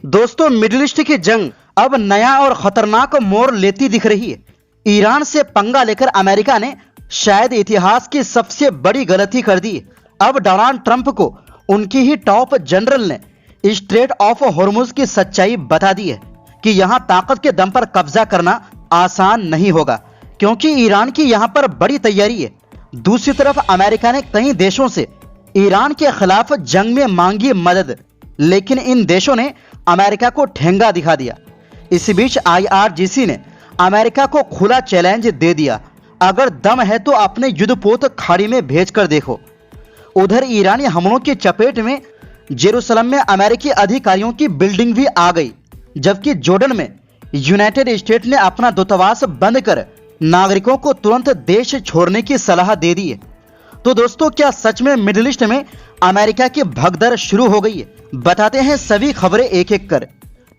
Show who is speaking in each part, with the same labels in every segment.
Speaker 1: दोस्तों, middle east की जंग अब नया और खतरनाक मोड़ लेती दिख रही है। ईरान से पंगा लेकर अमेरिका ने शायद इतिहास की सबसे बड़ी गलती कर दी। अब डोनाल्ड ट्रंप को उनकी ही टॉप जनरल ने स्ट्रेट ऑफ हॉर्मुज की सच्चाई बता दी है कि यहां ताकत के दम पर कब्जा करना आसान नहीं होगा, क्योंकि ईरान की यहां पर बड़ी तैयारी है। दूसरी तरफ अमेरिका ने कई देशों से ईरान के खिलाफ जंग में मांगी मदद, लेकिन इन देशों ने अमेरिका को ठेंगा दिखा दिया। इसी बीच IRGC ने अमेरिका को खुला चैलेंज दे दिया, अगर दम है तो अपने युद्धपोत खाड़ी में भेजकर देखो। उधर ईरानी हमलों की चपेट में जेरूसलम में अमेरिकी अधिकारियों की बिल्डिंग भी आ गई, जबकि जॉर्डन में यूनाइटेड स्टेट ने अपना दूतावास बंद कर नागरिकों को तुरंत देश छोड़ने की सलाह दे दी है। तो दोस्तों, क्या सच में मिडिल ईस्ट में अमेरिका की भगदड़ शुरू हो गई है? बताते हैं सभी खबरें एक एक कर।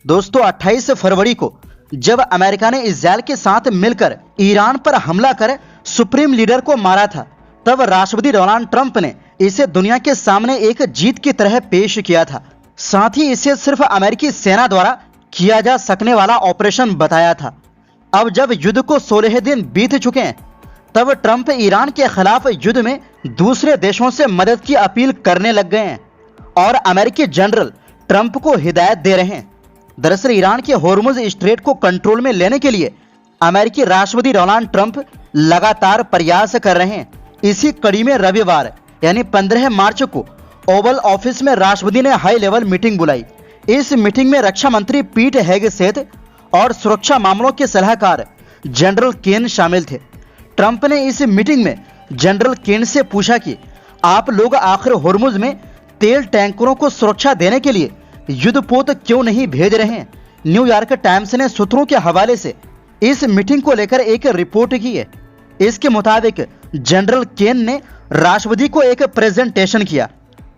Speaker 1: दोस्तों, 28 फरवरी को जब अमेरिका ने इजराइल के साथ मिलकर ईरान पर हमला कर सुप्रीम लीडर को मारा था, तब राष्ट्रपति डोनाल्ड ट्रंप ने इसे दुनिया के सामने एक जीत की तरह पेश किया था। साथ ही इसे सिर्फ अमेरिकी सेना द्वारा किया जा सकने वाला ऑपरेशन बताया था। अब जब युद्ध को 16 दिन बीत चुके हैं, तब ट्रंप ईरान के खिलाफ युद्ध में दूसरे देशों से मदद की अपील करने लग गए हैं और अमेरिकी जनरल ट्रंप को हिदायत दे रहे हैं। दरअसल ईरान के हॉर्मुज स्ट्रेट को कंट्रोल में लेने के लिए अमेरिकी राष्ट्रपति डोनाल्ड ट्रंप लगातार प्रयास कर रहे हैं। इसी कड़ी में रविवार यानी 15 मार्च को ओवल ऑफिस में राष्ट्रपति ने हाई लेवल मीटिंग बुलाई। इस मीटिंग में रक्षा मंत्री पीट हेगसेथ और सुरक्षा मामलों के सलाहकार जनरल केन शामिल थे। ट्रंप ने इस मीटिंग में जनरल केन से पूछा कि आप लोग आखिर हॉर्मुज में तेल टैंकरों को सुरक्षा देने के लिए युद्धपोत क्यों नहीं भेज रहे हैं? न्यूयॉर्क टाइम्स ने सूत्रों के हवाले से इस मीटिंग को लेकर एक रिपोर्ट की है। इसके मुताबिक जनरल केन ने राष्ट्रपति को एक प्रेजेंटेशन किया।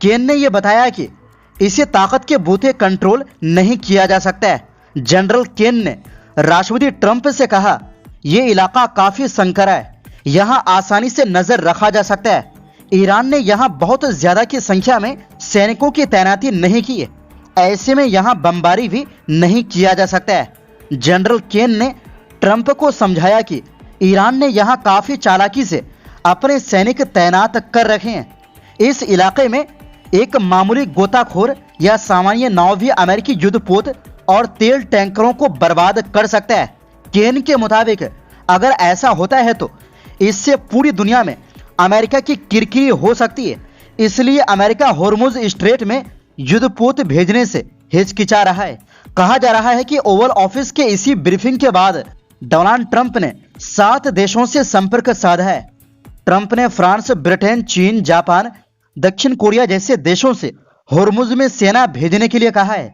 Speaker 1: केन ने यह बताया कि इसे ताकत के बूते कंट्रोल नहीं किया जा सकता है। जनरल केन ने राष्ट्रपति ट्रंप से कहा, यह इलाका काफी संकरा है, यहां आसानी से नजर रखा जा सकता है। ईरान ने यहां बहुत ज्यादा की संख्या में सैनिकों की तैनाती नहीं की है, ऐसे में यहां बमबारी भी नहीं किया जा सकता है। जनरल केन ने ट्रंप को समझाया कि ईरान ने यहां काफी चालाकी से अपने सैनिक तैनात कर रखे हैं। इस इलाके में एक मामूली गोताखोर या सामान्य नाव भी अमेरिकी युद्धपोत और तेल टैंकरों को बर्बाद कर सकता है। केन के मुताबिक अगर ऐसा होता है तो इससे पूरी दुनिया में अमेरिका की किरकिरी हो सकती है। इसलिए अमेरिका हॉर्मुज स्ट्रेट में युद्धपोत भेजने से हिचकिचा रहा है। कहा जा रहा है कि ओवल ऑफिस के इसी ब्रीफिंग के बाद डोनाल्ड ट्रंप ने 7 देशों से संपर्क साधा है। ट्रंप ने फ्रांस, ब्रिटेन, चीन, जापान, दक्षिण कोरिया जैसे देशों से हॉर्मुज में सेना भेजने के लिए कहा है।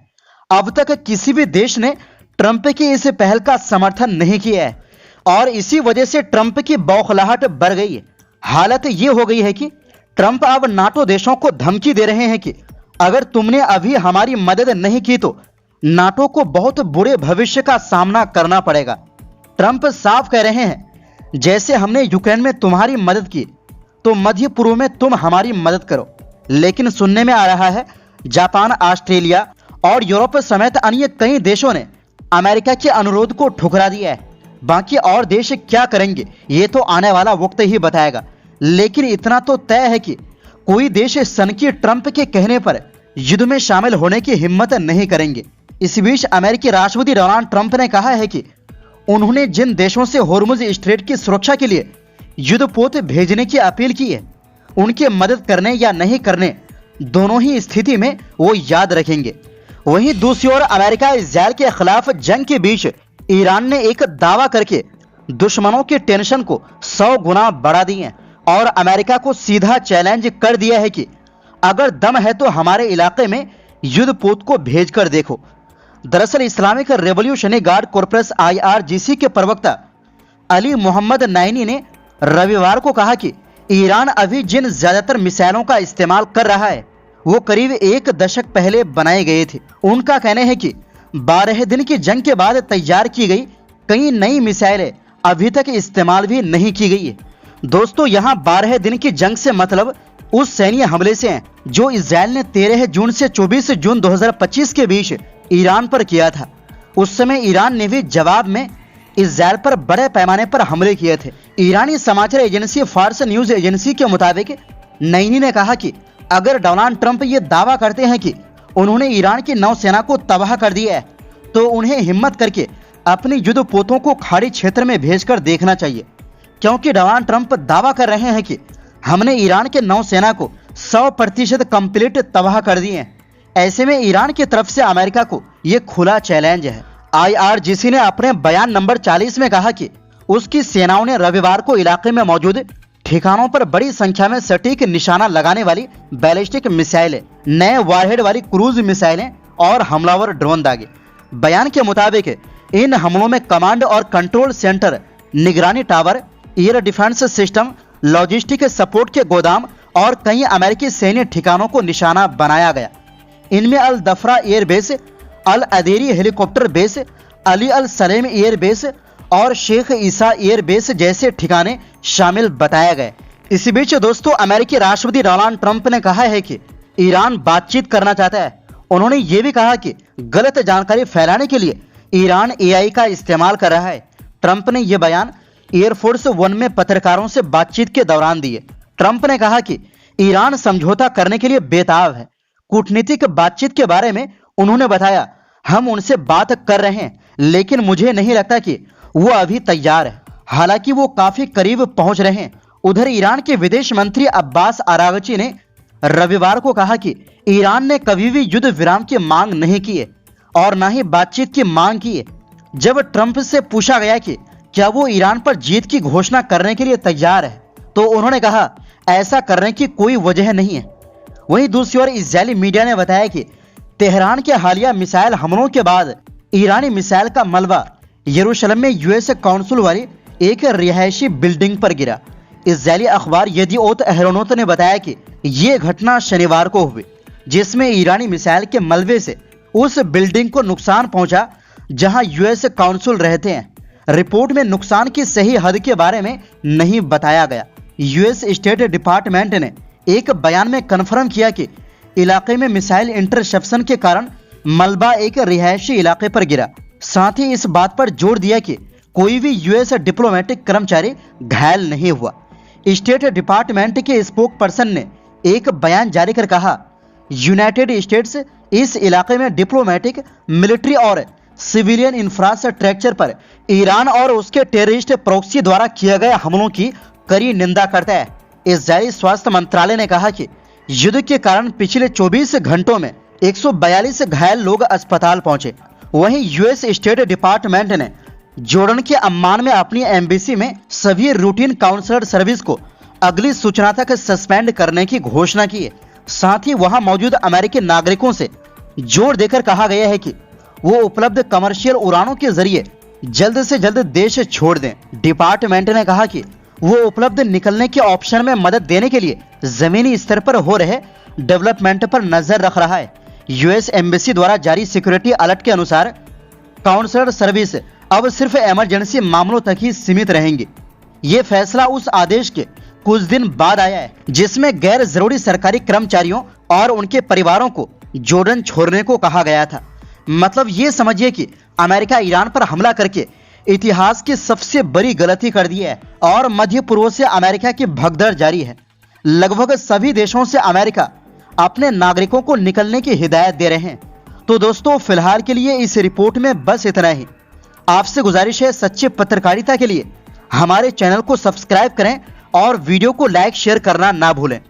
Speaker 1: अब तक किसी भी देश ने ट्रंप की इस पहल का समर्थन नहीं किया है और इसी वजह से ट्रंप की बौखलाहट बढ़ गई है। हालत ये हो गई है कि ट्रंप अब नाटो देशों को धमकी दे रहे हैं कि अगर तुमने अभी हमारी मदद नहीं की तो नाटो को बहुत बुरे भविष्य का सामना करना पड़ेगा। ट्रंप साफ कह रहे हैं, जैसे हमने यूक्रेन में तुम्हारी मदद की तो मध्य पूर्व में तुम हमारी मदद करो। लेकिन सुनने में आ रहा है जापान, ऑस्ट्रेलिया और यूरोप समेत अन्य कई देशों ने अमेरिका के अनुरोध को ठुकरा दिया है। बाकी और देश क्या करेंगे ये तो आने वाला वक्त ही बताएगा, लेकिन इतना तो तय है कि कोई देश सनकी ट्रंप के कहने पर युद्ध में शामिल होने की हिम्मत नहीं करेंगे। इस बीच अमेरिकी राष्ट्रपति डोनाल्ड ट्रंप ने कहा है कि उन्होंने जिन देशों से हॉर्मुज स्ट्रेट की सुरक्षा के लिए युद्धपोत भेजने की अपील की है, उनकी मदद करने या नहीं करने दोनों ही स्थिति में वो याद रखेंगे। वहीं दूसरी ओर अमेरिका इजराइल के खिलाफ जंग के बीच ईरान ने एक दावा करके दुश्मनों के टेंशन को 100 गुना बढ़ा दिए और अमेरिका को सीधा चैलेंज कर दिया है कि अगर दम है तो हमारे इलाके में युद्धपोत को भेजकर देखो। दरअसल Islamic revolutionary guard corpus IRGC के प्रवक्ता अली मोहम्मद नैनी ने रविवार को कहा कि ईरान अभी जिन ज्यादातर मिसाइलों का इस्तेमाल कर रहा है वो करीब 1 दशक पहले बनाए गए थे। उनका कहना है कि 12 दिन की जंग के बाद तैयार की गई कई नई मिसाइलें अभी तक इस्तेमाल भी नहीं की गई है। दोस्तों, यहाँ 12 दिन की जंग से मतलब उस सैन्य हमले से हैं जो इजराइल ने 13 जून से 24 जून 2025 के बीच ईरान पर किया था। उस समय ईरान ने भी जवाब में इस्राइल पर बड़े पैमाने पर हमले किए थे। ईरानी समाचार एजेंसी फार्स न्यूज एजेंसी के मुताबिक नईनी ने कहा कि अगर डोनाल्ड ट्रंप ये दावा करते हैं कि उन्होंने ईरान की नौसेना को तबाह कर दिया है, तो उन्हें हिम्मत करके अपनी युद्धपोतों को खाड़ी क्षेत्र में भेजकर देखना चाहिए, क्योंकि डोनाल्ड ट्रंप दावा कर रहे हैं कि हमने ईरान के नौसेना को 100% कंप्लीट तबाह कर दिए हैं। ऐसे में ईरान की तरफ से अमेरिका को यह खुला चैलेंज है। IRGC ने अपने बयान नंबर 40 में कहा कि उसकी सेनाओं ने रविवार को इलाके में मौजूद ठिकानों पर बड़ी संख्या में सटीक निशाना लगाने वाली बैलिस्टिक मिसाइलें, नए वारहेड वाली क्रूज मिसाइलें और हमलावर ड्रोन दागे। बयान के मुताबिक इन हमलों में कमांड और कंट्रोल सेंटर, निगरानी tower, air defence system, logistic support के गोदाम और कई अमेरिकी सैन्य ठिकानों को निशाना बनाया गया। इनमें अल दफरा एयर बेस, अल अदेरी हेलीकॉप्टर बेस, अली अल सलेम एयर बेस और शेख ईसा एयर बेस जैसे ठिकाने शामिल बताए गए। इसी बीच दोस्तों, अमेरिकी राष्ट्रपति डोनाल्ड ट्रंप ने कहा है कि ईरान बातचीत करना चाहता है। उन्होंने ये भी कहा कि गलत जानकारी फैलाने के लिए ईरान AI का इस्तेमाल कर रहा है। ट्रंप ने यह बयान एयरफोर्स 1 में पत्रकारों से बातचीत के दौरान दिए। ट्रंप ने कहा कि ईरान समझौता करने के लिए बेताब है। कूटनीतिक बातचीत के बारे में उन्होंने बताया, हम उनसे बात कर रहे हैं, लेकिन मुझे नहीं लगता कि वो अभी तैयार है। हालांकि वो काफी करीब पहुंच रहे हैं। उधर ईरान के विदेश मंत्री अब्बास अरागची ने रविवार को कहा कि ईरान ने कभी भी युद्ध विराम की मांग नहीं की है और न ही बातचीत की मांग की है। जब ट्रंप से पूछा गया कि क्या वो ईरान पर जीत की घोषणा करने के लिए तैयार है, तो उन्होंने कहा ऐसा करने की कोई वजह नहीं है। वहीं दूसरी ओर इजरायली मीडिया ने बताया कि तेहरान के हालिया मिसाइल हमलों के बाद ईरानी मिसाइल का मलबा यरूशलेम में US काउंसिल वाली एक रिहायशी बिल्डिंग पर गिरा। इजरायली अखबार येदिओत अहरोनोत ने बताया कि ये घटना शनिवार को हुई, जिसमें ईरानी मिसाइल के मलबे से उस बिल्डिंग को नुकसान पहुंचा जहां US काउंसिल रहते हैं। रिपोर्ट में नुकसान की सही हद के बारे में नहीं बताया गया। US स्टेट डिपार्टमेंट ने एक बयान में कन्फर्म किया कि इलाके में मिसाइल इंटरसेप्शन के कारण मलबा एक रिहायशी इलाके पर गिरा। साथ ही इस बात पर जोर दिया कि कोई भी US डिप्लोमेटिक कर्मचारी घायल नहीं हुआ। स्टेट डिपार्टमेंट के स्पोक पर्सन ने एक बयान जारी कर कहा, यूनाइटेड स्टेट्स इस इलाके में डिप्लोमेटिक, मिलिट्री और सिविलियन इंफ्रास्ट्रक्चर पर ईरान और उसके टेररिस्ट प्रॉक्सी द्वारा किए गए हमलों की कड़ी निंदा करता है। इजरायली स्वास्थ्य मंत्रालय ने कहा कि युद्ध के कारण पिछले 24 घंटों में 142 घायल लोग अस्पताल पहुंचे। वहीं US स्टेट डिपार्टमेंट ने जॉर्डन के अम्मान में अपनी एम्बेसी में सभी रूटीन काउंसलर सर्विस को अगली सूचना तक सस्पेंड करने की घोषणा की है। साथ ही वहां मौजूद अमेरिकी नागरिकों से जोर देकर कहा गया है कि वो उपलब्ध कमर्शियल उड़ानों के जरिए जल्द से जल्द देश छोड़ दें। डिपार्टमेंट ने कहा कि वो उपलब्ध निकलने के ऑप्शन में मदद देने के लिए जमीनी स्तर पर हो रहे डेवलपमेंट पर नजर रख रहा है। US एम्बेसी द्वारा जारी सिक्योरिटी अलर्ट के अनुसार काउंसलर सर्विस अब सिर्फ इमरजेंसी मामलों तक ही सीमित रहेंगी। ये फैसला उस आदेश के कुछ दिन बाद आया है जिसमें गैर जरूरी सरकारी कर्मचारियों और उनके परिवारों को जॉर्डन छोड़ने को कहा गया था। मतलब ये समझिए कि अमेरिका ईरान पर हमला करके इतिहास की सबसे बड़ी गलती कर दी है और मध्य पूर्व से अमेरिका की भगदड़ जारी है। लगभग सभी देशों से अमेरिका अपने नागरिकों को निकलने की हिदायत दे रहे हैं। तो दोस्तों, फिलहाल के लिए इस रिपोर्ट में बस इतना ही। आपसे गुजारिश है, सच्ची पत्रकारिता के लिए हमारे चैनल को सब्सक्राइब करें और वीडियो को लाइक शेयर करना ना भूलें।